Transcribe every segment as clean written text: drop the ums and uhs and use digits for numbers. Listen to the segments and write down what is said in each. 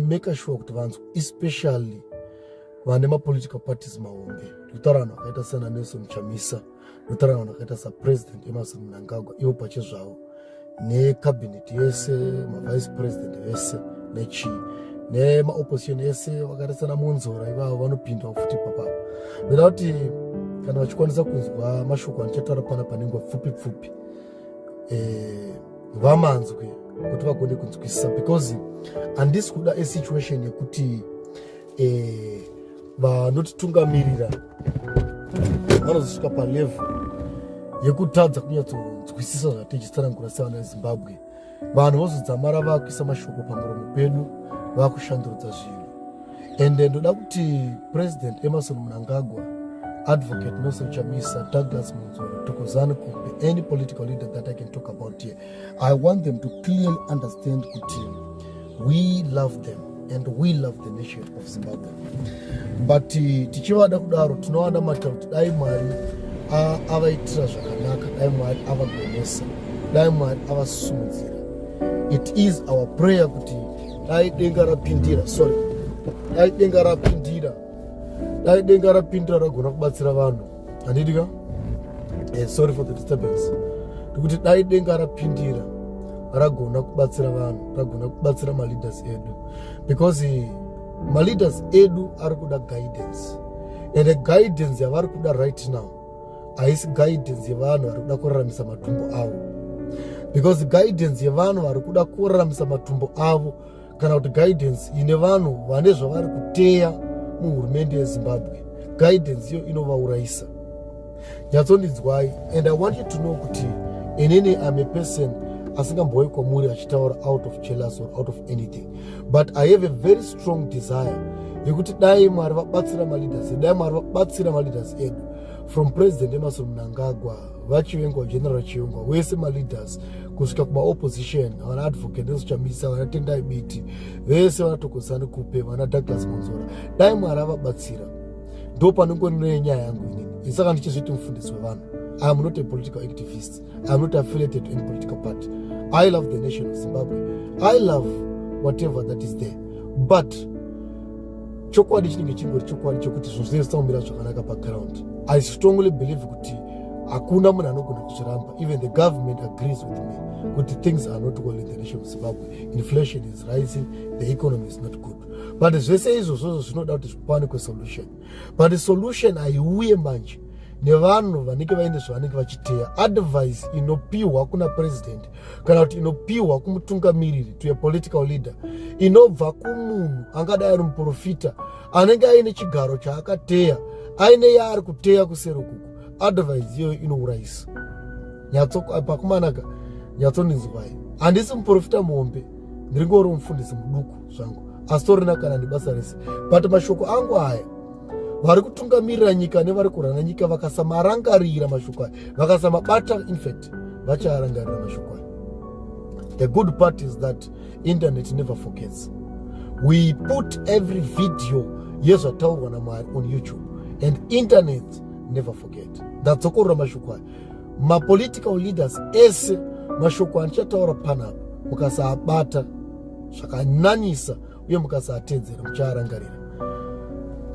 make sure kuti vanhu especially vane political parties mahombe ndikutaura vanhu vakaita sana Nelson CHAMISA, ndikutaura vanhu vakaita sapresident Emerson Mnangagwa ivo pachezvavo necabinet yese, mavice president vese nemaopposition yese vakaita sana MWONZORA ivavo vanopinda futi ipapapo. Ndoda kuti kana vachikwanisa kunzwa mashoko anochataura panapa nenguva pfupi vamanzwe kuti vagone kunzwisisa, because handisi kuda situation yekuti vanotitungamirira vanozosvika palevel yekutadza kunyatsonzwisisa zvatichitsanangura sevana veZimbabwe. Vanhu vozodzamara vakuisa mashoko pamuromo pedu vakushandurudza zvinhu. Ende ndoda kuti President Emerson Mnangagwa, Advocate Nelson CHAMISA, Douglas MWONZORA, Thokozani Kupe, any political leader that I can talk about here, I want them to clearly understand that we love them and we love the nation of Zimbabwe. But tichivada kudaro tinowana mata kuti dai Mwari avaitira zvakanaka, dai Mwari avagonesa, dai Mwari avasumudzira. It is our prayer kuti dai denga rapindira ragona kubatsira vanhu. Handidika? Sorry for the disturbance. Kuti dai denga rapindira ragona kubatsira vanhu, ragona kubatsira leaders edu, because leaders edu ari kuda guidance, and the guidance yavari kuda right now haisi guidance yevanhu vari kuda kuraramisa matumbo avo, because guidance yevanhu vari kuda kuraramisa matumbo avo kana kuti guidance ine vanhu vane zvavari kuteya muhurumende yeZimbabwe, guidance iyo inovaurayisa. Nyatsondidzwai, and I want you to know kuti inini I'm a person asingamboyi kwamuri achitaura out of jealous or out of anything, but I have a very strong desire yekuti dai Mwari vabatsira maleaders edu, dai Mwari vabatsira maleaders edu, from President Emerson Mnangagwa, vachivengo General Chiyongwa, wese maleaders kusvika kumaopposition, vana Advocate Nelson CHAMISA, vana Tendai Biti, vese vana Thokozani Kupe, vana Douglas MWONZORA, dai Mwari avabatsira. Ndo panongori nyaya yangu inini. Isaka ndichizviti mufundisi wevanhu. I am not a political activist. I am not affiliated to any political party. I love the nation of Zimbabwe. I love whatever that is there. But chokwadi chinenge chingori chokwadi chokuti zvinhu zvinosaumira zvakanaka paground. I strongly believe kuti hakuna munhu anogona kuzviramba. Even the government agrees with me kuti things are not well in the nation of Zimbabwe. Inflation is rising, the economy is not good. But zvese izvozvo zvinoda kuti zvipawane kwesolution. But the solution haiuye manje nevanhu vanenge vaine zvavanenge vachiteya. Advice inopiwa kuna president kana kuti inopiwa kumutungamiriri, to a political leader, inobva kumunhu angadai ari muprofita anenge aine chigaro chaakateya, aine yaari kuteya kuseri kuku. Advice iyoyo inourayisa. Pakumanaka nyatsondinzwai, handisi muprofita muhombe, ndiringori mufundisi muduku zvangu, asi torina kana nebasa rese. But mashoko angu aya, vari kutungamirira nyika nevari kurana nyika vakasamarangarira mashoko aya, vakasamabata, in fact vacharangarira mashoko aya. The good part is that internet never forgets. We put every video yezvataurwa naMwari on YouTube, and internet never forget. Ndatsokorora mashoko aya. Political leaders ese mashoko anchataura panapa mukasaabata zvakananyisa uye mukasaatedzera mucharangarira.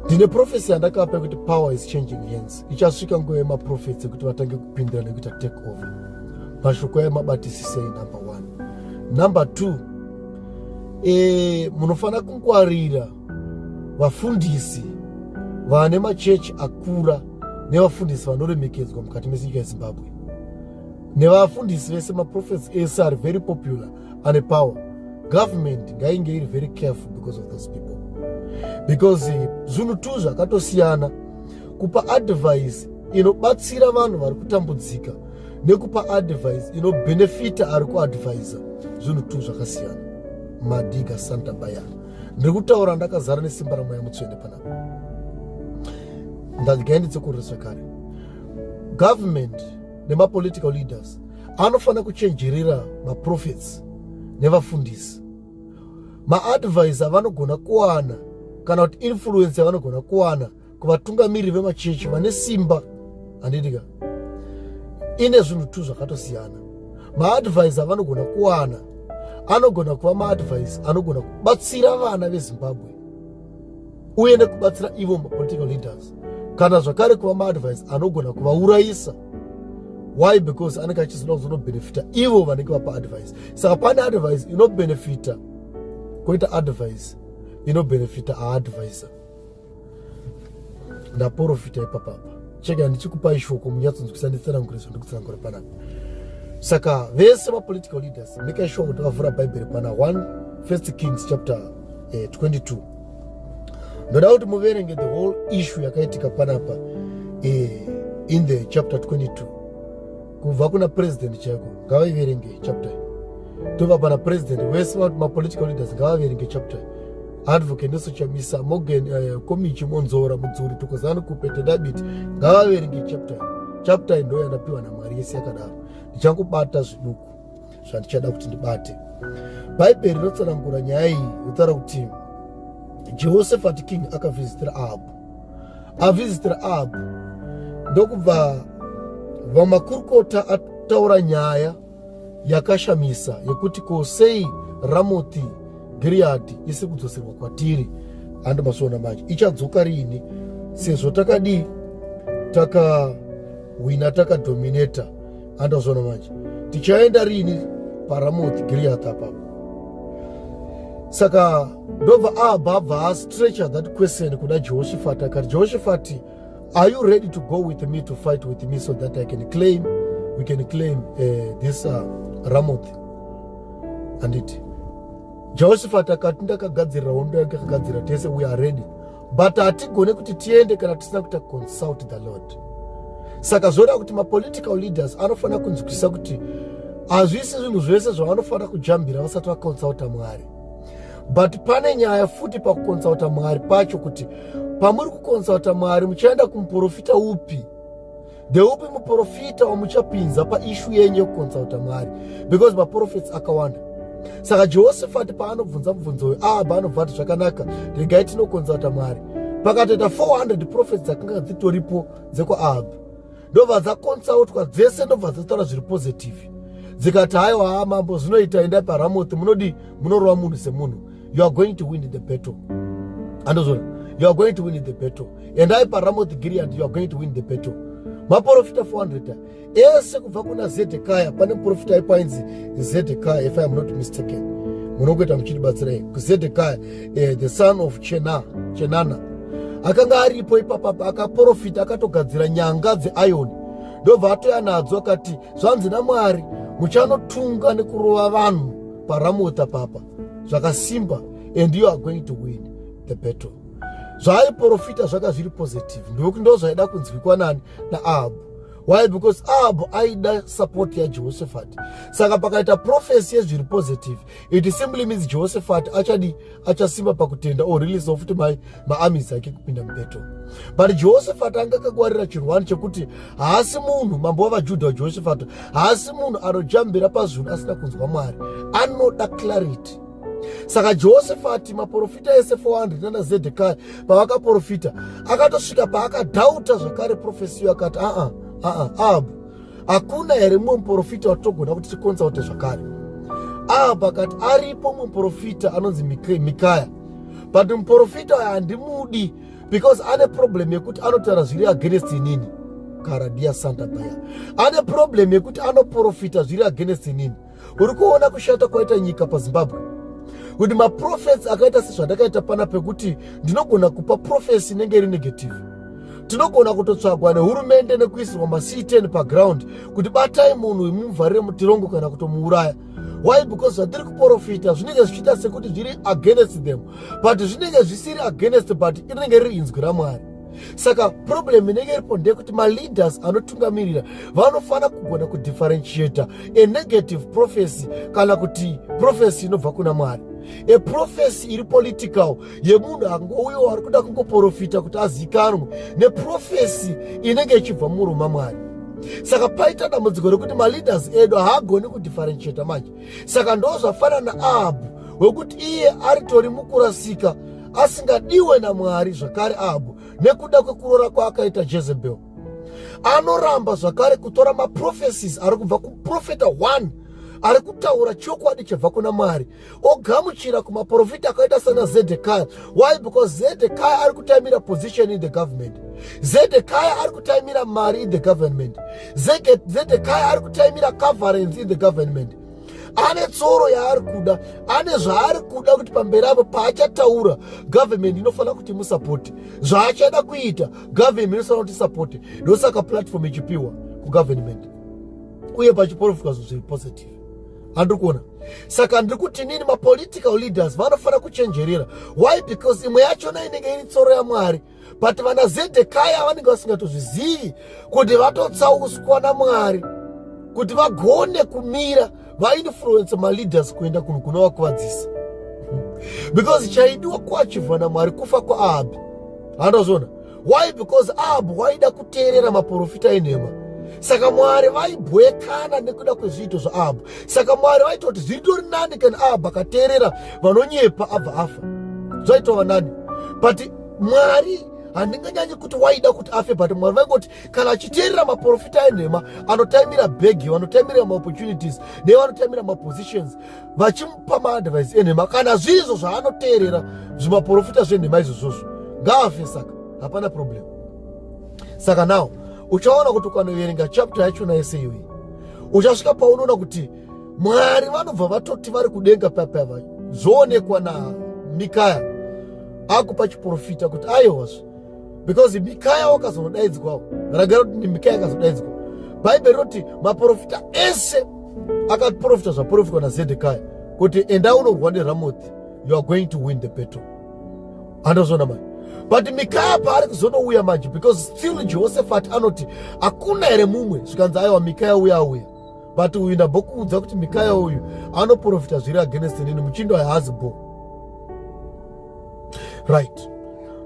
Ndine prophecy yandakapa kuti power is changing hands. Ichasvika nguva yemaprofits kuti vatange kupindira nekuita take over. Mashoko aya mabatisisei, number 1. Number 2, munofana kungwarira vafundisi vane machechi akura nevafundisi vanoremekedzwa mukati menyika yeZimbabwe. Nevafundisi vese maprophets ese are very popular ane power. Government ngainge iri very careful because of those people. Because zvinhu tu zvakatosiyana kupa advice inobatsira vanhu vari kutambudzika nekupa advice inobenefita ari kuadvisa, zvinhu tu zvakasiyana. Madiga Santa Baya. Ndiri kutaura ndakazara nesimba ramweya mutsvene panapa. Ndadikaenditsekurira kare. Government nemapolitical leaders anofana kuchenjerera maprophets nevafundisi. Maadvice avanogona kuwana kana kuti influence yavanogona kuwana kuvatungamiriri vemachechi vane simba, handidika, ine zvinhu tu zvakatosiyana. Maadvice avanogona kuwana anogona kuva maadvice anogona kubatsira vana veZimbabwe uye nekubatsira ivo mapolitical leaders, kana zvakare kuva maadvice anogona kuvaurayisa. Why? Because anenge achizona kuzonobenefita ivo vanenge vapa advice. Saka pane advice inobenefita koita advice inobenefita aadvisor. Ndaprofita ipapapa. Cheka ndichikupai shoko munyatsonzwisa nditsanangurizvo ndikutsanangura panapa. Saka vese mapolitical leaders make sure kuti vavhura bhaibheri pana 1 Kings chapter 22. Ndoda kuti muverenge the whole issue yakaitika panapa in the chapter 22. Kubva kuna president chako ngavaiverenge chapter. Tova pana president vese mapolitical leaders ngavaverenge chapter. Advocate neso CHAMISA Morgan Komichi Monzora Mudzuri Tokozano Kupete David ngavaverenge chapter ndo yanapiwa naMwari yese yakadaro. Ndichangobata zviduku zvandichada kuti ndibate. Bhaibheri rinotsanangura nyaya iyi yotaura kuti Jehoshaphat king akavhizitira Ahabhu ndokubva vamakurukota ataura nyaya yakashamisa yekuti kosei Ramothi Gileadi isi kudzoserwa kwatiri. Ando masona manje ichadzoka rini sezvo takadi takawina takadominata. Ando masona manje tichaenda rini paRamothi Gileadi apapo. Saka ndobva Ahabhu stretcher that question kuna Jehoshaphat akati, Jehoshaphat, are you ready to go with me to fight with me so that we can claim this Ramoth? And it Jehoshaphat akati ndakagadzirira hondo yakagadzira tese, we are ready, but hatigone kuti tiende kana tisina kuta consult the Lord. Saka zvoda kuti mapolitical leaders anofana kunzwisisa kuti hazvisi zvinhu zvese zvavanofana kujambira vasati vakonsulta Mwari. But pane nyaya futi pakukonsulta Mwari pacho kuti pamuri kukonsulta Mwari muchaenda kumuprofita upi, the upi muprofita wamuchapinza pa issue yenyu yekukonsulta Mwari, because maprophets akawanda. Saka Jehoshaphat paanobvunza mubvunzo uyu Ahabhu anobva ati zvakanaka regai tinokonsulta Mwari. Pakatoita 400 prophets dzakanga dzitoripo dzekwaAhabhu ndobva dzakonsultwa dzese, ndobva dzataura zviri positive dzikati haiwa mambo zvinoita endai paRamothi munodi munorova munhu semunhu, you are going to win the battle. Andozvona, you are going to win the battle. Endai paRamothi Gileadi, you are going to win the battle. Maprofita 400 ese kubva kuna Zedekaya. Pane muprofita aipainzi Zedekaya, if I am not mistaken, munongoita muchidibatsirai kuZedekaya, the son of Chenana akanga aripo ipapa akaprofita akatogadzira nyanga dzeironi ndobva atoya nadzo akati zvanzi naMwari muchanotunga nekurova vanhu paRamothi papa zvakasimba, and you are going to win the battle. Zvaiprofita zvaka zviri positive ndokuti ndo zvaida kunzwikwa nani naAhabhu. Why? Because Ahabhu aida support ya Jehoshaphat. Saka pakaita prophecy yezviri positive, it simply means Jehoshaphat achasimba pakutenda release of maarmies ake kupinda mubattle. But Jehoshaphat anga akangwarira chirwani chekuti haasi munhu mambo wavaJudha waJehoshaphat haasi munhu anojambira pazvinhu asina kunzwa Mwari, anoda clarity. Saka Jehoshaphat maprofita ese 400 nana Zedekaya pavakaprofita akatosvika paakadhauta zvakare profesi akati Ahabhu hakuna here mumwe muprofita watogona kuti tikonsaute zvakare. Ahabhu akati aripo muprofita anonzi Mikaya, but muprofita uyu handimudi because ane problem yekuti anotaura zviri against inini. Karadia Santa Baya ane problem yekuti anoprofita zviri against inini. Uri kuona kushata kwaita nyika paZimbabwe kuti maprophets akaita sezvandakaita pana pekuti ndinogona kupa prophecy inenge iri negative. Tinogona kutotsvagwa nehurumende nekuisirwa ma-C10 paground kuti batai munhu imuvharire mutirongo kana kutomuuraya. Why? Because zvatiri kuprofita zvinenge zvichiita sekuti zviri against them, but zvinenge zvisiri against, but inenge riri inzwi raMwari. Saka problem inenge iripo ndeyekuti maleaders anotungamirira vanofana kugona kudifferentiate a negative prophecy kana kuti prophecy inobva kuna Mwari. A prophecy iri political yemunhu angouyo ari kuda kungoprofita kuti azikanwe neprophecy inenge ichibva muromo maMwari. Saka paita dambudziko rekuti maleaders edu haagoni kudifferentiate manje. Saka ndo zvafanana naAhabhu wekuti iye aritori mukurasika asingadiwe naMwari zvakare Ahabhu nekuda kwekuroora kwaakaita Jezebel. Anoramba zvakare kutora maprophecies ari kubva kuprofita 1 ari kutaura chokwadi chabva kuna Mwari, ogamuchira kumaprofita akaita sana Zedekiah. Why? Because Zedekiah ari kutaimira position in the government. Zedekiah ari kutaimira mari in the government. Zedekiah ari kutaimira coverance in the government. Ane tsoro yaari kuda, ane zvaari kuda kuti pamberi apo paachataura government inofanira kuti musapoti, zvaachada kuita government inofanira kuti sapoti. Ndosaka platform ichipiwa kugovernment uye pachiprofitwa zviri positive. Handiri kuona. Saka ndiri kuti nini mapolitical leaders vanofanira kuchenjerera. Why? Because imwe yachona inenge iri tsoro yaMwari, but vana Zedekiah vanenge vasingatozvizivi kuti vatotsauswa naMwari kuti vagone kumira vainfluence maleaders kuenda kunhu kunovakuvadzisa. Because chaidiwa kuachivhwa naMwari kufa kwaAhabhi. Handazvona. Why? Because Ahabhi waida kuteerera maprofita enhema. Saka Mwari vaibwekana nekuda kwezviito zvaAhabhi. Saka Mwari vaita kuti zvitori nani kana Ahabhi akateerera vanonyepa abva afa. Zvaitova nani. But Mwari handinganyanyi kuti waida kuti afe, but Mwari vaingoti kana achiteerera maprofita enhema anotaimira begi, vanotaimira maopportunities nevanotaimira mapositions, vachimupa maadvice enhema, kana zvizvo zvaanoteerera zvimaprofita zvenhema izvozvozvo, ngaafe. Saka hapana problem. Saka now uchaona kuti ukanoverenga chapter yachona yese iyoyi uchasvika paunoona kuti Mwari vanobva vatoti vari kudenga papava. Zvoonekwa naMikaya akupa chiprofita kuti aiwazvo, because Mikaya wakazonodaidzwawo, ragara kuti Mikaya akazodaidzwa. Bhaibheri roti maprofita ese akaprofita zvaprofitwa naZedekaya kuti enda unorwa neRamothi, you are going to win the battle. Handozvona manje. But Mikaya paari kuzonouya manje, because still Jehoshaphat anoti hakuna here mumwe zvikanzi aiwa Mikaya uya auya. But uyu ndambokuudza kuti Mikaya uyu anoprofita zviri against nini muchindo yaHazebo. Right.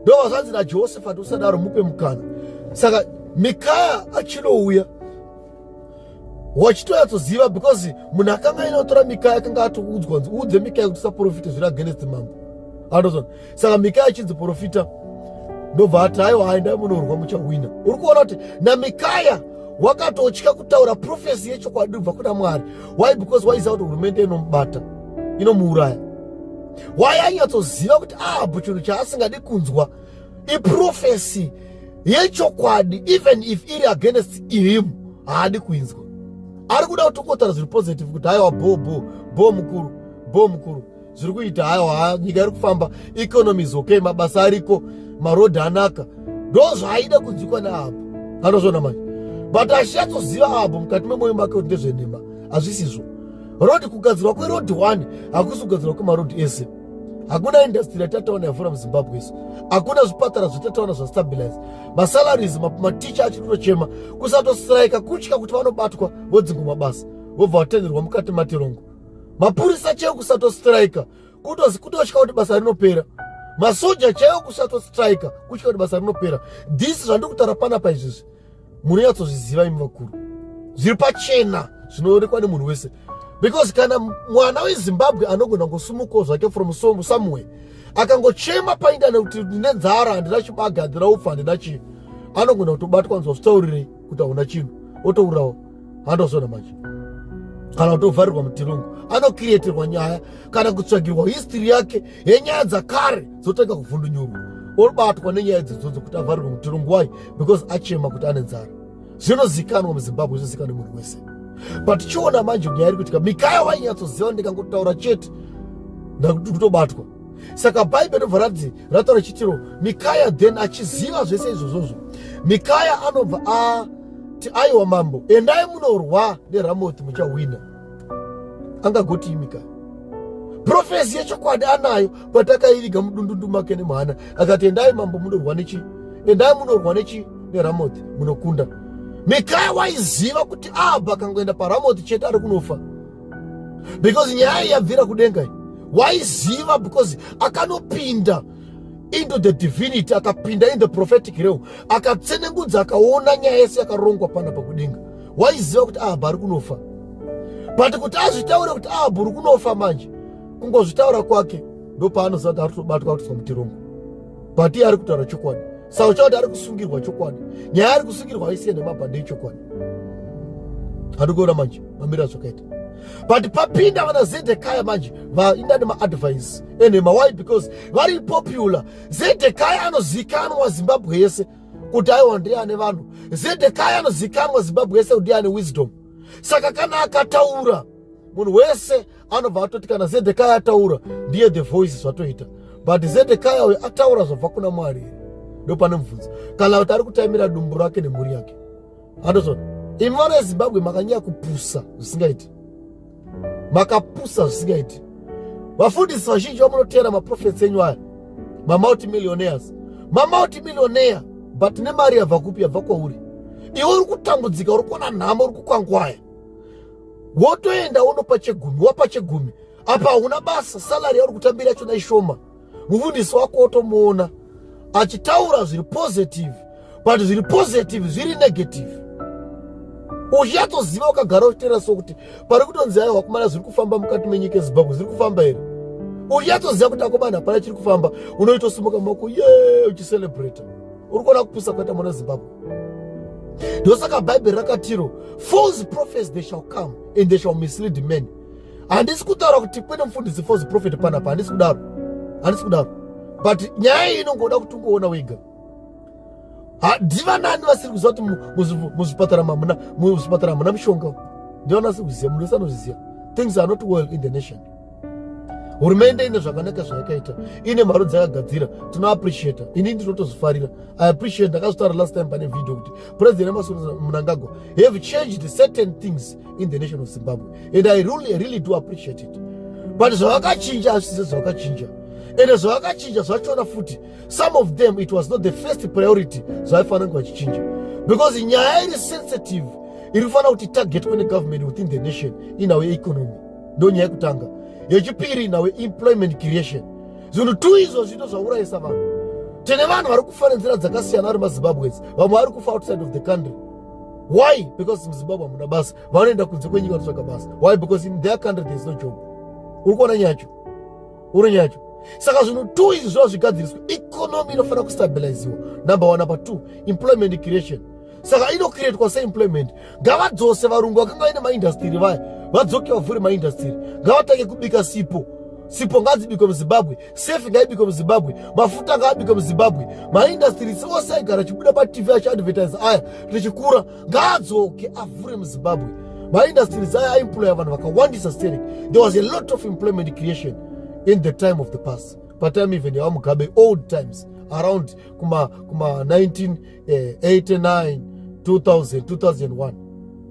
Ndo vazvanzi naJehoshaphat usadaro mupe mukana. Saka Mikaya achinouya wachitoyatsoziva, because munhu akanga inotora Mikaya akanga atoudzwa kuti udze Mikaya kuti usaprofita zviri against mambo. Handozvona. Saka Mikaya achinzi profita, ndobva ati aiwa aendai munorwa muchawina. Uri kuona kuti naMikaya wakatotya kutaura profesi yechokwadi kubva kuna Mwari. Why? Because waiziva kuti hurumende inomubata, inomuuraya. Waianyatsoziva kuti Ahabhi chinhu chaasingadi kunzwa iprofesi yechokwadi, even if iri against him haadi kuinzwa. Ari kuda kutokotaura zviri positive kuti haiwa bo mukuru zviri kuita, haiwa nyika iri kufamba, economy is okay, mabasa ariko, marodhi anaka. Ndo zvaaida kunzwikwa naAhabhi. Handozvona manje. But ashatsoziva Ahabhi mukati memwoyo make kuti ndezvenhema, hazvisizvo. Rodhi, kugadzirwa kwerodhi 1 hakusi kugadzirwa kwemarodhi ese. Hakuna industry yatataona yavhura muZimbabwe isu. Hakuna zvipatara zvatataona zvastabilize. Masalaries, maticha achiri kutochema kusatostrike, kutya kuti vanobatwa vodzingwa mabasa vobva vatenderwa mukati matirongo. Mapurisa chaiwo kusatostrike kutotya kuti basa rinopera. Masoja chaiwo kusatostrike kutya kuti basa rinopera. This zvandiri kutaura panapa izvizvi munonyatsozviziva imi vakuru, zviri pachena zvinoonekwa nemunhu wese. Because kana mwana weZimbabwe anogona ngosumukawo zvake from somewhere akangochema paindaneti kuti ndine nzara, handina chibaga, handina upfu, handina chinhu, anogona kutobatwa nzwa zvitaurirei kuti hauna chinhu, otourawo. Handozvona manje. Kana kutovharirwa mutirungu, anokiriyetirwa nyaya kana kutsvagirwa history yake yenyaya dzakare dzotanga kuvhundunyurwa, obatwa nenyaya idzodzo kuti avharirwe mutirungu. Why? Because achema kuti ane nzara. Zvinozikanwa muZimbabwe, zvinozikanwa nemunhu wese. But chiona manje nyaya iri kuitika, Mikaya wainyatsoziva ndikangotaura chete ndakutobatwa. Saka Bhaibheri ndobva rataura chitiro Mikaya then achiziva zvese izvozvozvo, Mikaya anobva ati aiwa mambo, endai munorwa neRamothi muchawina. Angagoti Mikaya profesi yechokwadi anayo, but akaiviga mudundundu make nemhana akati endai mambo munorwa neRamothi munokunda. Mikaya waiziva kuti Ahabhi akangoenda paRamothi chete ari kunofa, because nyaya yabvira kudenga. Waiziva because akanopinda into the divinity, akapinda in the prophetic realm, akatsenengudza, akaona nyaya yese yakarongwa panapa kudenga. Waiziva kuti Ahabhi ari kunofa, but kuti azvitaure kuti Ahabhi uri kunofa manje, kungozvitaura kwake ndopaanoziva kuti ari kutobatwa kutiswa mutirongo, but iye ari kutaura chokwadi. Saka uchakuti ari kusungirwa chokwadi. Nyaya ari kusungirwa aisiye nemabhande echokwadi. Handikuona manje mamira zvakaita. But papinda vana Zedekiah manje vainda ma-advice ene why because very popular. Zedekiah anozikanwa Zimbabwe yese kuti aiwa ndiane vanhu. Zedekiah anozikanwa Zimbabwe yese kuti ane wisdom. Saka kana akataura munhu wese anobva atoti kana Zedekiah ataura ndiye the voice zvatoita. But Zedekiah we ataura zvabva kuna Mwari. Ndo pane mubvunzo. Kana kuti ari kutaimira dumbu rake nemhuri yake. Andozona. Imi vana veZimbabwe makanyanya kupusa zvisingaiti. Makapusa zvisingaiti. Vafundisi vazhinji vamunotera maprofits enyu aya. Multi-millionaires. Multi-millionaire but nemari yabva kupi yabva kwauri. Iwe uri kutambudzika, uri kuona nhamo, uri kukwangwaya. Wotoenda unopa chegumi, wapa chegumi. Apa una basa, salary yauri kutambira yacho ishoma. Mufundisi wako wotomuona achitaura zviri positive, but zviri positive zviri negative. Uchatoziva ukagara uchitera sokuti pari kutonzi aiwa wakomana zviri kufamba mukati menyika yeZimbabwe zviri kufamba here. Uchatoziva kuti akomana hapana chiri kufamba, unoitosimuka maoko uchicelebrate. Uri kuona kupusa kwaita mwana Zimbabwe. Ndosaka Bible rakatiro, false prophets they shall come and they shall mislead men. Handisi kutaura kuti kwene mufundisi false prophet panapa, handisi kudaro. But nyaya inongoda kuti ungoona wega. Ndiva nani vasiri kuziva kuti muzvipatara muna mishonga. Ndiona vasiri kuziva, munhu wese anozviziva. Things are not well in the nation. Hurumende ine zvakanaka zvayakaita, ine mari dzakagadzira, tinoappreciate. Ini ndinotozvifarira. I appreciate. Ndakazvitaura last time pane video kuti President Mnangagwa have changed certain things in the nation of Zimbabwe, and I really do appreciate it. But zvakachinja hazvisi zvakachinja. And zvakachinja zvachona futi, some of them it was not the first priority zvaifanira vachichinja, because nyaya iri sensitive irifanira kuti target kune government within the nation in our economy. Ndo nyaya yekutanga. Yechipiri in our employment creation. Zvinhu tu izvo zvito zvaurayisa vanhu. Tine vanhu vari kufa nenzira dzakasiyana vari maZimbabwes, vamwe vari kufa outside of the country. Why? Because muZimbabwe hamuna basa, vanoenda kunze kwenyika kutsvaka basa. Why? Because in their country there is no job. Uri kuona nyacho? Uri nyacho? Saka zvinhu tu izvi zvova zvigadziriswa, economy inofanira kustabiliziwa. Number 1. Number 2, employment creation. Saka inocreatwa seemployment. Ngavadzose varungu vakanga vaine maindastry vaya, vadzoke vavhure maindastry. Ngavatange kubika sipo ngadzibikwe muZimbabwe, safe ngaibikwe muZimbabwe, mafuta ngaabikwe muZimbabwe, maindastry ose aigara achibuda paTV achiadvertise aya tichikura ngaadzoke avhure muZimbabwe. Maindastries aya aemploya vanhu vakawandisa stereki. There was a lot of employment creation in the time of the past. Patime even yaMugabe old times around kuma 1989 2000 2001.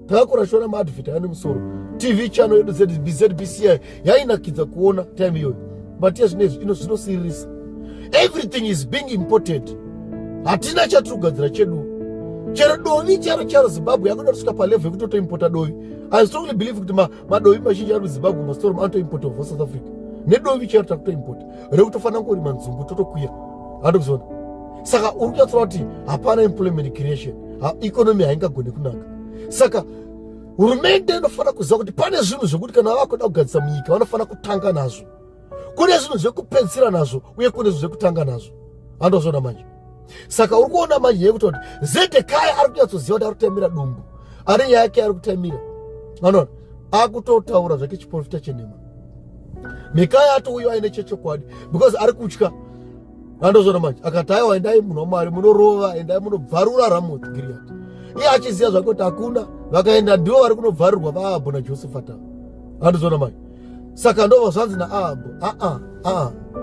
Takakura shona maadvert ane musoro. TV channel yedu ZBCI yainakidza kuona time iyoyo. But yes, zvinosirisa. Everything is being imported. Hatina chatirikugadzira chedu. Chero dovi charo Zimbabwe yakuda kusvika palevel yekuti totoimpota dovi. I strongly believe kuti madovi mazhinji ari muZimbabwe masitoro anotoimpota kubva South Africa. Nedovi chero takutoimpota. Rekutofanira kurima nzungu totokwira. Handikuzona. Saka uri kunyatsoona kuti hapana employment creation. Economy haingagone kunaka. Saka hurumende inofanira kuziva kuti pane zvinhu zvokuti kana vakuda kugadzisa munyika vanofanira kutanga nazvo. Kune zvinhu zvekupedzisira nazvo uye kune zvinhu zvekutanga nazvo. Handozona manje. Saka uri kuona manje yekuti Zedekiah ari kunyatsoziva kuti ari kutaimira dumbu. Ari nyaya yake ari kutaimira. Vanoona akutotaura zvake chiprofita chenhema. Mikaya atouyiwa aine chechokwadi because ari kutya. Handozona manje. Akati aiwa endai munhu waMwari munorova, endai munobvarura Ramoth Gilead. Iye achiziva zvake kuti hakuna, vakaenda ndivo vari kunobvarirwa vaAhabhu naJosephat. Handizona manje. Saka ndobva zvanzi naAhabhu,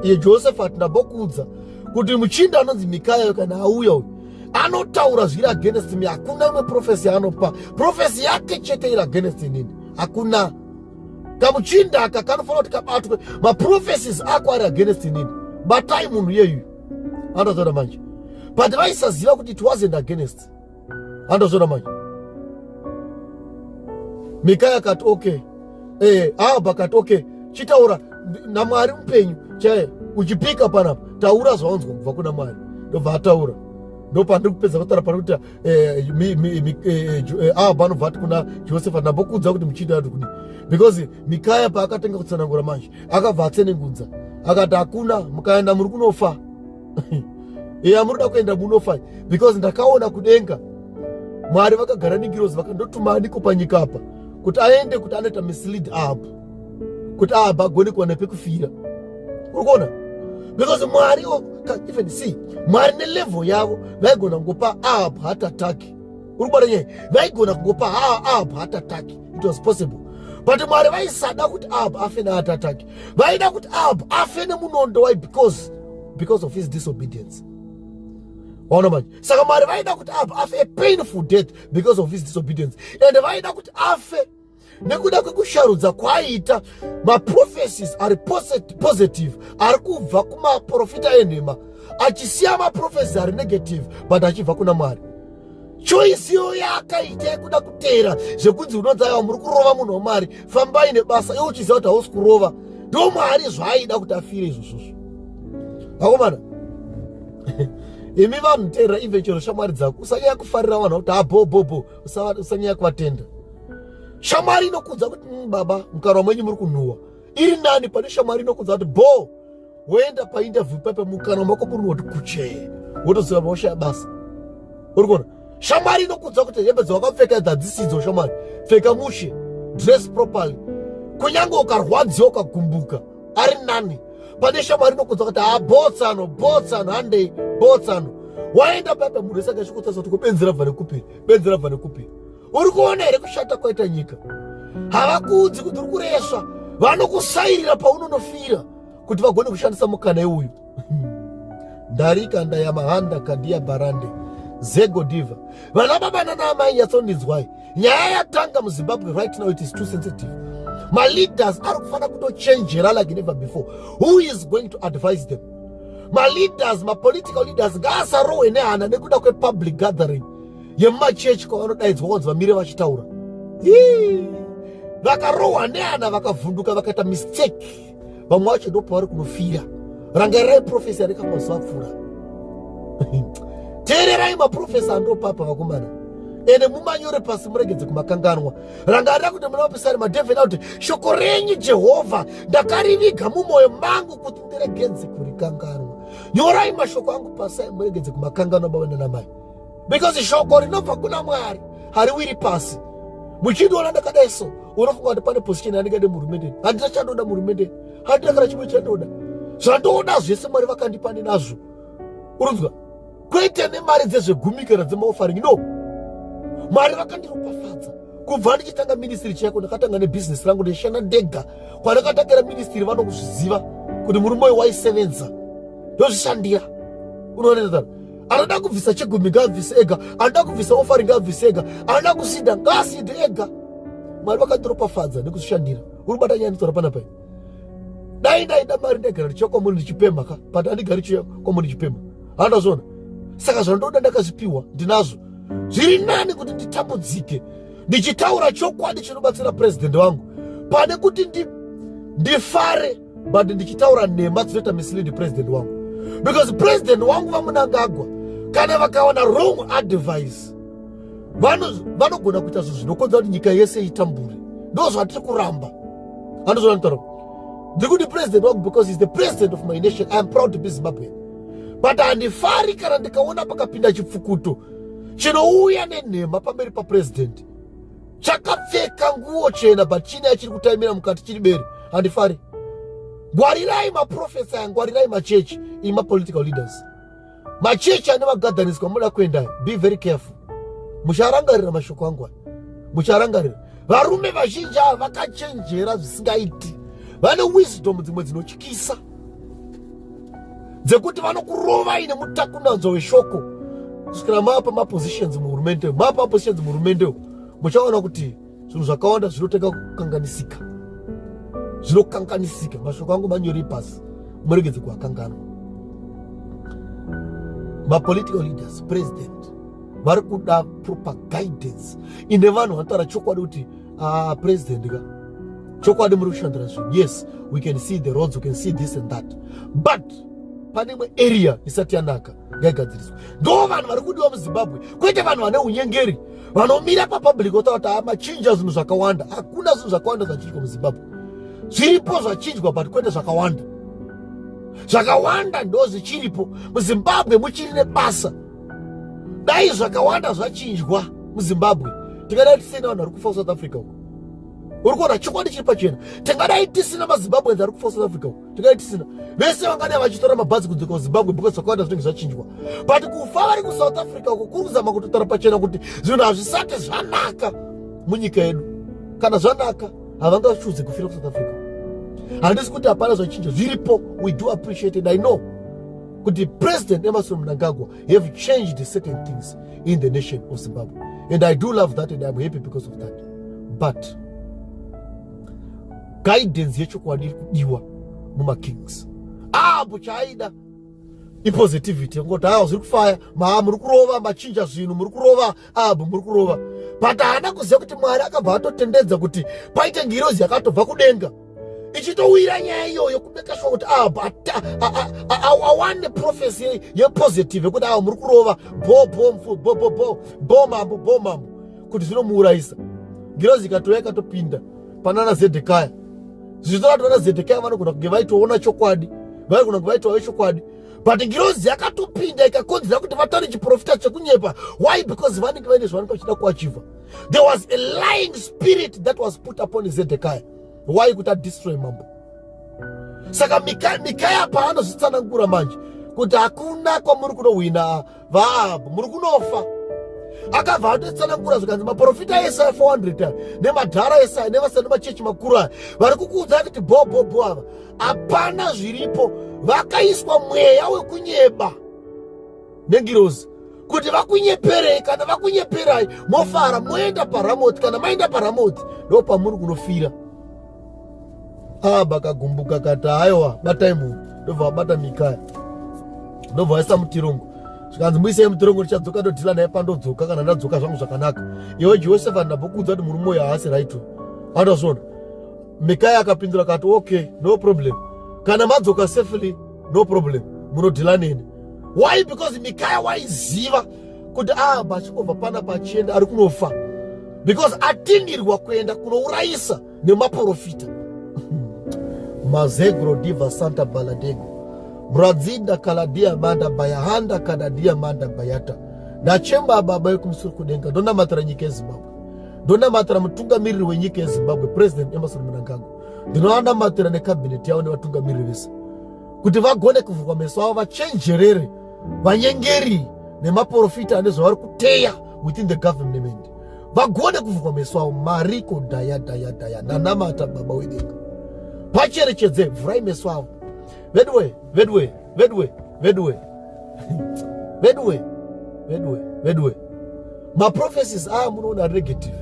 iye Josephat ndambokudza kuti muchinda anonzi Mikaya kana auya uyu anotaura zviri against me, hakuna imwe profesi yaanopa. Profesi yake chete iri against nini? Hakuna. Kamuchinda aka kanofanira kuti kabatwe maprofesis ako ari against nini? Batai munhu iyeyu. Handozona manje. But vaisaziva kuti it wasn't against. Handozona manje. Mikaya akati okay. Ahabhu akati okay. Chitaura naMwari mupenyu chaye uchipika panapa taura zvaunzwa kubva kuna Mwari. Ndobva ataura. Ndopandiri kupedza kutaura pari kuti Ahabhu anobva ati kuna Josephat ndambokudza kuti muchinda ati kudii. Because Mikaya paakatenga kutsanangura manje akabva atsenengudza akati hakuna, mukaenda muri kunofa. Munoda kuenda munofa because ndakaona kudenga Mwari vakagara ningirozi vakandotuma niko panyika apa kuti aende kuti anoita mislead up kuti agone kuwana pekufira. Urikuona? Because Mwari can even see Mwari ne level yavo vaigona ngopa heart attack. Urikuona nye vaigona ngopa heart attack. It was possible. But Mwari vaisada kuti afe na heart attack. Vaida kuti afe ne munondo. Why? Because of his disobedience. Ona manje. Saka Mwari vaida kuti afe a painful death because of his disobedience. And vaida kuti afe nekuda kwekusharudza kwaita. Ma prophecies are positive. Ari kubva kuma profita enhema. Achisiya ma prophecies are negative but achibva kuna Mwari. Choice yo yakaita kuda kutera zvekunzi unonzaya muri kurova munhu waMwari, fambai nebasa iwe uchiziva kuti hausi kurova. Ndo Mwari zvaida kuti afire izvozvo. Vakomana, imi vanhu teerera imve chero shamwari dzako. Usanyanya kufarira vanhu kuti usanyanya kuvatenda. Shamwari inokudza kuti baba mukanwa mwenyu muri kunhuhwa. Iri nani pane shamwari inokudza kuti woenda painterview pepe mukanwa mako muri kuti kuche. Wotoziva maosha basa. Urikuona? Shamwari inokudza kuti hembe dzawakapfeka hadzisidzo shamwari. Pfeka mushe, dress properly. Kunyange ukarwadziwa ukagumbuka, ari nani? Pane shamwari inokudza kuti botsano handei botsano. Waenda pepe munhu saka chikutsa kuti benzera bva nekupi. Uri kuona here kushata kwaita nyika? Havakudzi kuti uri kureswa, vanokusairira paunonofira kuti vagone kushandisa mukana iuyu. Ndarika ndayamahanda kadia barande zego diva. Vana baba nana amai nyatsondidzwai. Nyaya yatanga muZimbabwe right now, it is too sensitive. My leaders are kufana kuto Chenjererai like never before. Who is going to advise them? My leaders, my political leaders, ngasarowe nehana nekuda kwe public gathering yemachechi kwavanodaidzwa kwanzi vamire vachitaura. Vakarohwa nehana vakavhunduka vakaita mistake. Vamwe vacho ndo pavari kunofira. Rangarirai profesa rekakwazva pfuura. Teererai maprofesa ando papa vakomana. Ene mumanyore pasi muregedze kumakanganwa. Rangarira kuti munaopisari madhevhina kuti shoko renyu Jehovha ndakariviga mumwoyo mangu kuti ndiregedze kurikanganwa. Nyorai mashoko angu pasi muregedze kumakanganwa baba nanamai. Because shoko rinobva kuna Mwari hariwiri pasi. Muchindiona ndakadai so, unofunga kuti pane position yandingade murumende. Handina chandoda murumende. Handina kana chimwe chandoda. Zvandoda zvese Mwari vakandipani nazvo. Urunzwa? Kwete nemari dzezvegumikira dzemaofaring. No. Mwari vakandiropafadza. Kubva ndichitanga ministry chako ndakatanga nebusiness rangu ndishanda ndega. Kwandakatangira ministry vanokuzviziva kuti murume uyu waisevenza. Ndozvishandira. Unoonera? Anoda kubvisa chegumi ngabvise ega. Anoda kubvisa offering ngabvise ega. Anoda kusinda ngasinde ega. Mwari vakandiropafadza nekuzvishandira. Uribata nyaya nditora panapa. Dai ndaida mari ndegara ndichoko munhu ndichipemha ka. But andigari choko munhu ndichipemha. Handazvona. Saka zvandoda ndakazvipiwa ndinazvo. Zviri nani kuti nditambudzike ndichitaura chokwadi chinobatsira president wangu pane kuti ndifare but ndichitaura nhema dzinoita mislead president wangu. Because president wangu vaMnangagwa kana vakawana wrong advice vanogona kuita zvinhu zvinokonza kuti nyika yese itambure. Ndo zvatiri kuramba. Handizvona nditaura. Ndikuti president wangu because he's the president of my nation. I am proud to be Zimbabwean. But handifari kana ndikaona pakapinda chipfukuto chinouya nenhema pamberi papresident chakapfeka nguo chena but chine achiri kutaimira mukati chiri bere. Handifari. Ngwarirai maprofesa, ngwarirai machechi, ima political leaders. Machechi ane magatherings kwamuda kuenda. Be very careful. Musharangarira mashoko angu. Musharangarira. Varume vazhinji vakachenjera zvisingaiti. Vane wisdom dzimwe dzinotyisa. Dzekuti vanokurova ine mutakunanzwa weshoko. Kusvikira mapa mapositions muhurumende, mapa positions muhurumende, muchaona kuti zvinhu zvakawanda zvinoteka kukanganisika. Zvinokanganisika. Mashoko angu manyori pasi. Muregedze kuakanganwa. Ma political leaders, president, vari kuda proper guidance. Ine vanhu vanotaura chokwadi kuti president ga chokwadi muri kushandira zvinhu. Yes, we can see the roads, we can see this and that. But pane imwe area isati yanaka ngaigadziriswa. Ndo vanhu vari kudiwa muZimbabwe. Kwete vanhu vane unyengeri vanomira papublic votaura kuti machinja zvinhu zvakawanda. Hakuna zvinhu zvakawanda zvachinjwa muZimbabwe. Zviripo zvachinjwa but kwete zvakawanda. Zvakawanda ndo zvichiripo muZimbabwe. Muchiri nebasa. Dai zvakawanda zvachinjwa muZimbabwe tikada tisina vanhu vari kufa South Africa uko. urikuona chokwadi chiri pachena. Tingadai tisina maZimbabweans ari kufa South Africa, tingadai tisina vese vangadai vachitora mabhazi kudzika kuZimbabwe because zvakawanda zvinenge zvachinjwa, but kufa vari kuSouth Africa uko kuri kuzama kutotaura pachena kuti zvinhu hazvisati zvanaka munyika yedu. Kana zvanaka havangachuze kufira kuSouth Africa. Handisi kuti hapana zvachinja, zviripo. We do appreciate it. I know kuti President Mnangagwa have changed certain things in the nation of Zimbabwe, and I do love that and I'm happy because of that. But guidance yechokwadi iri kudiwa mumakings apo chaida ipositivity ngoti zviri kufaya muri kurova machinja zvinhu, muri kurova apo muri kurova, but haana kuziva kuti Mwari akabva atotendedza kuti paite ngirozi yakatobva kudenga ichitowira nyaya iyoyo kumeka sure kuti awane prophecy yepositive yekuti muri kurova bomambo kuti zvinomuurayisa. Ngirozi ikatouya ikatopinda panana Zedekaya, zvizotora vana Zedekaya vanogona kunge vaitoona chokwadi, vanogona kunge vaitovawo chokwadi, but ngirozi yakatopinda ikakonzera kuti vatore chiprofita chekunyepa. Why? Because vanenge vaine zvavanenge vachida kuachiva. There was a lying spirit that was put upon Zedekaya. Why? Kuti adestroy mambo. Saka Mikaya paanozvitsanangura manje kuti hakuna kwamuri kunowina vaAbhu, muri kunofa. Akabva atotsanangura zvikanzi maprofita ese 400 nemadhara ese nevasana machechi makuru aya vari kukuudzai kuti bobo ava hapana zviripo. Vakaiswa mweya wekunyeba nengirozi kuti vakunyeperei. Kana vakunyeperai mofara moenda paramoti, kana maenda paramoti ndo pamuri kunofira. Bakagumbuka kati aiwa batai munhu, ndobva vabata Mikaya, ndobva vaisa mutirongo. Zvikanzi muisei mutirongo, ndichadzoka ndodhila naye pandodzoka kana ndadzoka zvangu zvakanaka. Iwe Jehoshaphat ndambokudza kuti muri moyo haasi right. Andazvona Mikaya akapindura akati okay, no problem, kana madzoka safely no problem, munodhila neni. Why? Because Mikaya waiziva kuti bachikobva pana pachienda ari kunofa, because atindirwa kuenda kunourayisa nemaprofita. Mazegro diva santa baladego Brazida kaladia manda bayahanda kadadia manda bayata na chemba baba yekumusuru kudenga. Dona matara nyika yeZimbabwe, dona matara mutungamiriri wenyika yeZimbabwe President Mnangagwa, ndinoanda matara nekabineti yavo nevatungamiriri vese kuti vagone kuvhurwa meso avo, vachenjerere vanyengeri nemaprofita ane zvavari kuteya within the government, vagone kuvhurwa meso avo. Mariko daya nanamata baba wedenga pacherechedze vhurai meso avo. Vedwe maprophecies munoona negative.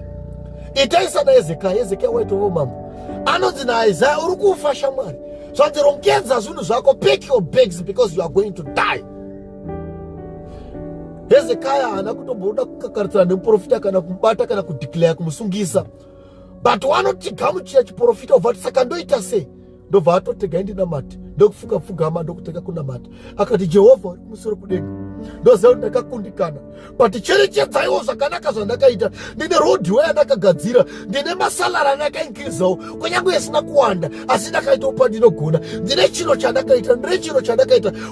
Itaisa naEzekaya waitovo mambo anonzi naIsaiah uri kufa shamwari, zvanzi rongedza zvinhu zvako, pack your bags because you are going to die. Hezekiah haana kutomboda kukakarisana nemuprofita kana kumubata kana kudeclare kumusungisa, but wanotigamuchira chiprofita ubva kuti saka ndoita sei, ndobva atotega indinamati, ndokufugama ndokutega kunamata. Akati Jehovha uri kumusoro kudenga, ndoziva kuti ndakakundikana, but cherechedzaiwo zvakanaka zvandakaita. Ndine rodhiwe yandakagadzira, ndine masalara andakaingizawo kunyange isina kuwanda, asi ndakaitawo pandinogona. Ndine chiro chandakaita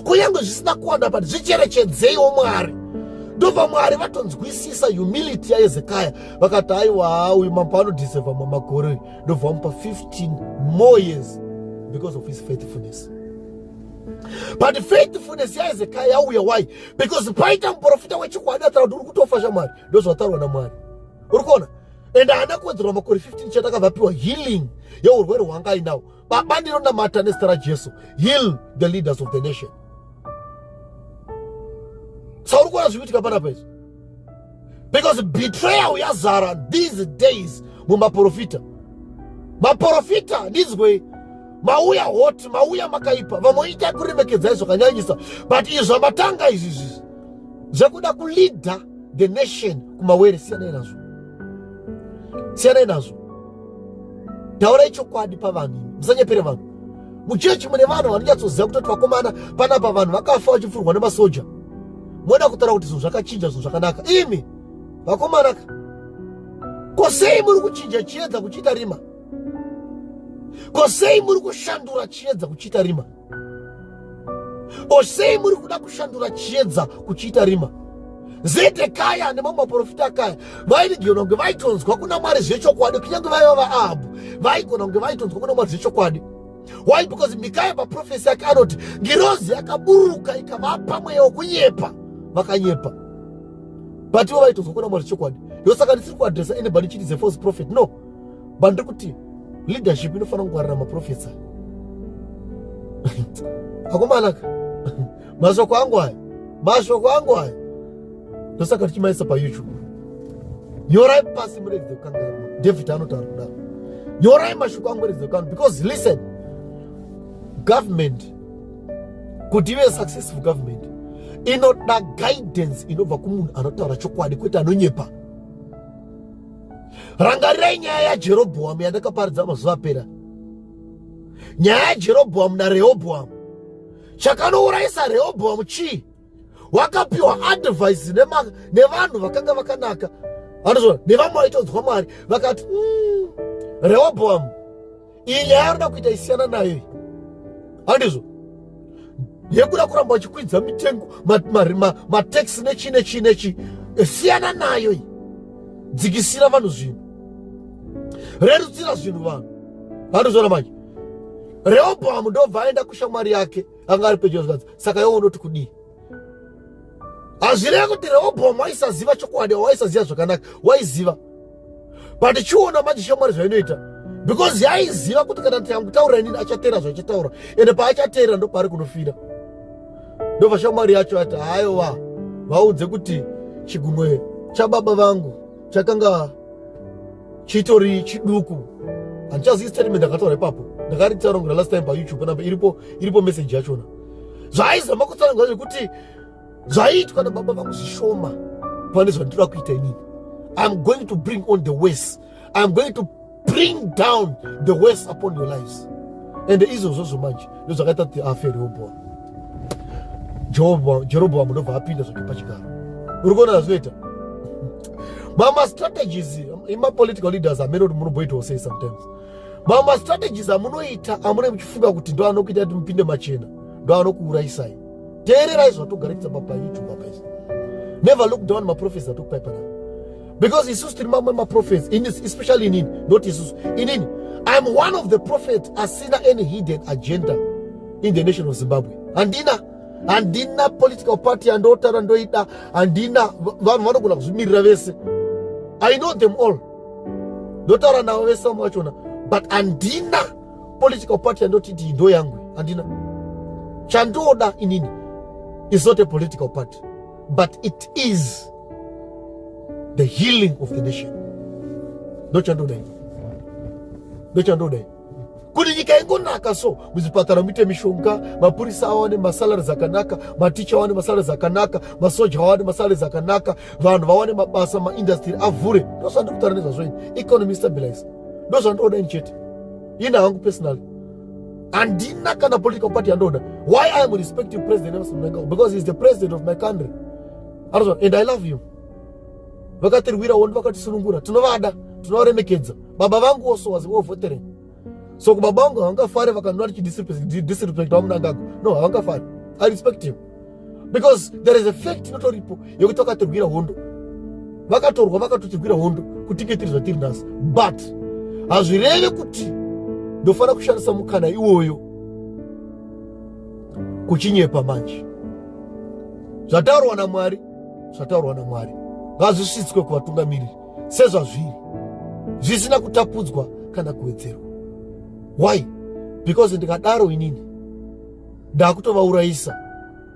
kunyange zvisina kuwanda, but zvicherechedzeiwo Mwari. Ndobva Mwari vatonzwisisa humility yaHezekaya, vakati aiwa uyu mambo anodhiserva makore, ndobva vamupa 15 more years because of his faithfulness. But faithfulness yaHezekaya yauya. Why? Because paita muprofita wechikwadi ataura kuti uri kutofa shamwari, ndozvataurwa naMwari. Uri kuona? And haana kuwedzerwa makore 15 chatakavapiwa healing yeurwere hwanga ainawo. Baba ndinonamata nezita raJesu, heal the leaders of the nation. Sauri kuona zvichiitika panapa izvi, because betrayal yazara these days mumaprofita. Maprofita ndizwe mauya hoti, mauya makaipa, vamoita kuremekedzai zvakanyanyisa, but izvo zvamatanga izvi zvekuda kuleader the nation kumawere, siyanai nazvo. Taurai chokwadi pavanhu, musanyepere vanhu. Muchechi mune vanhu vanonyatsoziva kutoti vakomana panapa vanhu vakafa vachipfurwa nemasoja. Moda kutaura kuti zvinhu zvakachinja, zvinhu zvakanaka. Imi vakomanaka, kosei muri kuchinja chiedza kuchiita rima? Kosei muri kushandura chiedza kuchiita rima? Osei muri kuda kushandura chiedza kuchiita rima? Zedekiah nemaprofita kaya vaigona kunge vaitonzwa kuna Mwari zvechokwadi, kunyange vaiva vaAhabhu vaigona kunge vaitonzwa kuna Mwari zvechokwadi. Why? Because Mikaya paprofesi yake anoti ngirozi yakaburuka ikavapa mweya wokunyepa, vakanyepa. But ivo vaitonzwa kuna Mwari zvechokwadi. Ndosaka ndisiri kuadresa anybody chiti is a false prophet, no. But ndiri kuti leadership inofanira kungwarira maprofesa. Akomanaka mashoko angu aya ndosaka tichimaisa paYouTube. Nyorai pasi muregedze kukangarwa. David anotaura kudaro. Nyorai mashoko angu muregedze kukangarwa. Because listen, government kuti ive successful government inoda guidance inobva kumunhu anotaura chokwadi, kwete anonyepa. Rangarirai nyaya yaJerobhoamu yandakaparidza mazuva apera. Nyaya yaJerobhoamu naRehobhoamu. Chakanourayisa Rehobhoamu chii? Wakapiwa advice nevanhu vakanga vakanaka, anozvo nevamwe vaitonzwa Mwari, vakati Rehobhoamu iyi nyaya yaroda kuita isiyana nayo, handizvo yekuda kuramba vachikwidza mitengo matax nechi siyana nayo iyi, dzikisira vanhu zvinhu, rerutsira zvinhu vanhu, handizvona manje. Rehobhoamu ndobva aenda kushamwari yake anga ari pedyo zvikadzi, saka iwo unoti kudii? Hazvireva kuti Rehobhoamu waisaziva chokwadi, waisaziva zvakanaka, waiziva. But chiona manje shamwari zvainoita, because yaiziva kuti kana tikangutaura inini achatera zvachataura, ende paachatera ndo pari kunofira. Ndobva shamwari yacho ati haiwa vaudze kuti chigumwe chababa vangu chakanga chitori chiduku. Handichazivi statement ndakataura ipapo, ndakaritaura last time paYouTube, namba iripo message yachona. Zvaizama kutsanangura zvekuti zvaitwa nababa vangu zvishoma pane zvandinoda kuita inini. I'm going to bring on the West. I'm going to bring down the West upon your lives. And izvozvo manje ndozvakaita kuti afe Jeroboamu ndobva apinda zvake pachigaro. Uri kuona zvinoita mama strategies political leaders amene kuti munomboitawo sei sometimes. Mama strategies amunoita amune muchifunga kuti ndo anokuita kuti mupinde machena, ndo anokuurayisai. Teererai zvatogaritsa paYouTube apa izvi. Never look down maprofesi atokupa panapa. Because isusu tiri mamwe maprofesi, especially inini, not isusu. Inini, I'm one of the prophets asina any hidden agenda in the nation of Zimbabwe. Andina political party andotara ndoita, andina vanhu vanogona kuzvimirira vese. I know them all. Ndotara navo vese vamwe vachona. But andina political party andotiti ndo yangu. Andina. Chandoda inini is not a political party, but it is the healing of the nation. Ndochandodai. Kuti nyika ingonaka so, muzvipatara muite mishonga, mapurisa awane masalari zakanaka, maticha awane masalari zakanaka, masoja awane masalari zakanaka, vanhu vawane mabasa, maindustry avhure. Ndozvandikutaura nezvazvo, economy stabilize. Ndozvandoda chete. Ina hangu personally. Andina kana political party andoda. Why I am respecting President Mnangagwa? Because he's the president of my country. And I love him. Vakatirwira wondo vakatisunungura. Tinovada, tinovaremekedza. Baba vangu also was voting. So baba vangu havangafare vakanora disrespect Mnangagwa. No, havangafare. I respect him. Because there is a fact inotoripo yekuti vakatirwira hondo. Vakatorwa vakatotirwira hondo kutiketiri zvatiri nhasi. But hazvireve kuti ndofanira kushandisa mukana iwoyo kuchinyepa manje. Zvataurwa naMwari ngazvisvitswe kuvatungamiriri sezvazviri, zvisina kutapudzwa kana kuwedzerwa. Why? Because ndikadaro inini ndakutovaurayisa,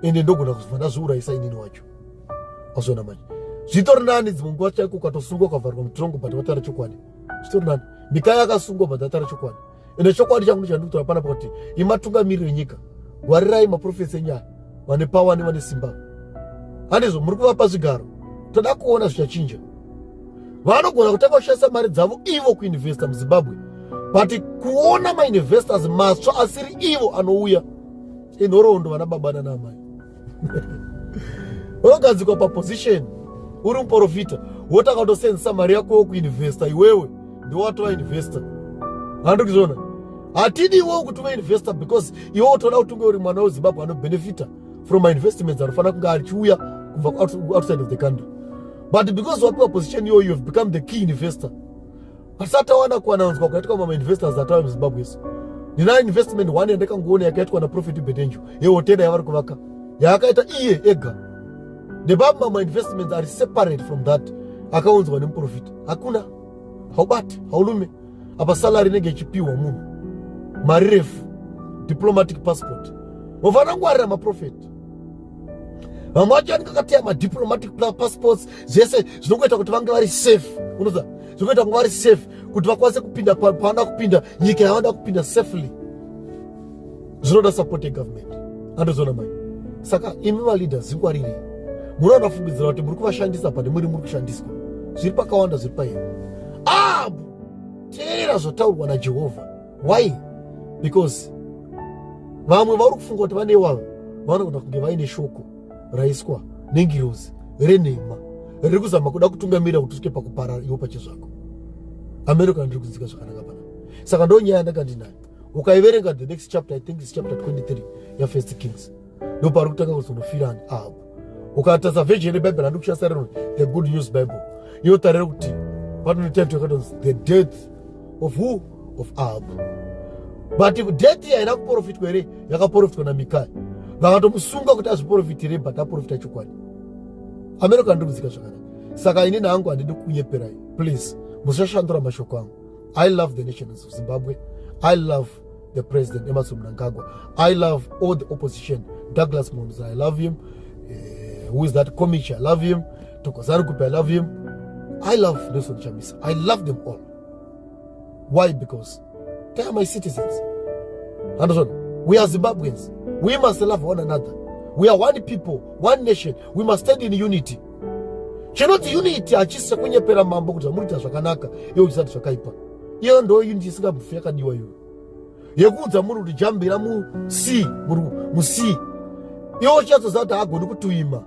ende ndogona kuzva ndazviurayisa inini wacho. Azvona manje zvitori nani dzimwe nguva chaiko ukatosungwa ukavharwa mutorongo but wataura chokwadi. Zvitori nani Mikaya akasungwa but wataura chokwadi. Ende chokwadi changu ndichandikutora panapa kuti imatungamiriri enyika, ngwarirai maprofesi enyaya vane pawa nevane simba. Handizvo muri kuvapa zvigaro, toda kuona zvichachinja. Vanogona kutanga kushandisa mari dzavo ivo kuinvesta muZimbabwe, but kuona mainvestors matsva asiri ivo anouya enhoroondo vana baba nana mai. Unogadzikwa paposition uri muprofita, wotanga kutosenzesa mari yako yokuinvesta iwewe ndiwo watova investor. Handikuzona hatidi iwewe kuti uve investor because iwewe toda kuti unge uri mwana weZimbabwe anobenefita from my investments anofanira kunge achiuya outside of the country. But because wapiwa position you have become the key investor. Asata wana kuannounce kwa katika mama investors that are in Zimbabwe. Nina investment one endeka ngone yakaitwa na profit betenju. Yewo tena yavari kuvaka. Yakaita iye ega. The mama investments are separate from that. Akaunzwa ne profit. Hakuna. Haubati, haulume. Apa salary nege chipiwa munhu. Marirefu. Diplomatic passport. Mufana ngwarira ma profit. Vamwachani kakateya ma diplomatic passports zvese zvinokuita kuti vange vari safe. Unoza? Zvinokuita kuti vari safe kuti vakwanise kupinda paana kupinda nyika yavanoda kupinda safely. Zvinoda support yegovernment. Andozona mai. Saka imi leaders zingwarire. Munoda fungidzira kuti muri kuvashandisa pade muri kushandiswa. Zviri pakawanda zviri pairi. Teerera zvotaurwa naJehovha. Why? Because vamwe vari kufunga kuti vane wavo vanogona kunge vaine shoko raiswa nengirozi renhema riri kuzama kuda kutungamirira kuti usvike pakuparara iwo pachezvako. America ndiri kudzika zvakanaka pana. Saka ndo nyaya ndakandinayo. Ukaiverenga the next chapter, I think it's chapter 23 ya First Kings. Ndo pari kutanga kuzonofira Ahab. Ukatasa version yeBhayibheri handiri kushandisa rero the Good News Bible. Inotarira kuti panotitle yakatonzi the death of who? Of Ahab. But if death here haina kuprofitwa here, yakaprofitwa naMikaya. Vakatomusunga kuti azviprofitire but aprofita chokwadi. America ndiri kudzika zvakanaka. Saka inini hangu handidi kunyeperai. Please, musashandura mashoko angu. I love the nation of Zimbabwe. I love the president, Mnangagwa. I love all the opposition. Douglas Monza, I love him. Who is that? Komichi, I love him. Tokozani Kupe, I love him. I love Nelson CHAMISA. I love them all. Why? Because they are my citizens. Understand? We are Zimbabweans. We must love one another. We are one people, one nation. We must stand in unity. Chinoti unity achisa kunyepera mambo kuti muri zvakanaka iwo chisati zvakaipa. Iyo ndo unity isingabufi yakadiwa iyo. Yekuudza muri kuti jambira mu sea. Iwo chazoziva kuti hagoni kutuima.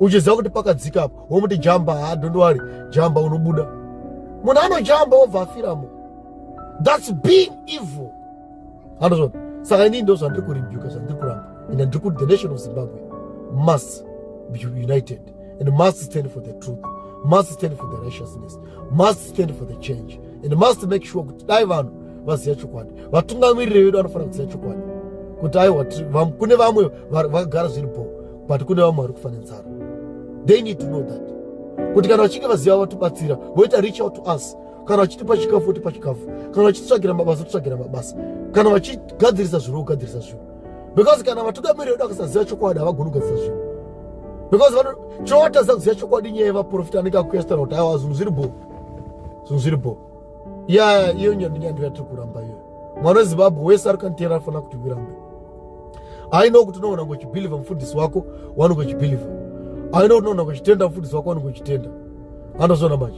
Uchiziva kuti pakadzika apo womuti jamba don't worry, jamba unobuda. Munhu anojamba obva afiramo. That's being evil. Understand? Saka inini ndo zvandiri kurebuka, zvandiri kuramba. And ndiri kuti the nation of Zimbabwe must be united and must stand for the truth, must stand for the righteousness, must stand for the change, and must make sure kuti dai vanhu vaziva chokwadi. Vatungamiriri vedu vanofanira kuziva chokwadi. Kuti aiwa kune vamwe vakagara zviri bho, but kune vamwe vari kufa nenzara. They need to know that. Kuti kana vachinge vaziva vatibatsira, voita reach out to us. Kana vachitipa chikafu votipa chikafu. Kana vachitsvagira mabasa votsvagira mabasa. Kana vachigadzirisa zviro vogadzirisa zviro. Because kana vatungamiriri vedu vakasaziva chokwadi havagoni kugadzirisa zviro. Because chovataza kuziva chokwadi nyaya yevaprofita anenge akukwestana kuti aiwa zvinhu zviri bho. Iyo nyaya ndirati kuramba iyo. Mwana weZimbabwe wese ari kanditeera anofanira kuti urambe. I know kuti unoona uchibhilivha mufundisi wako wanonge uchibhilivha. I know kuti unoona uchitenda mufundisi wako wanonge uchitenda. Andozona manje.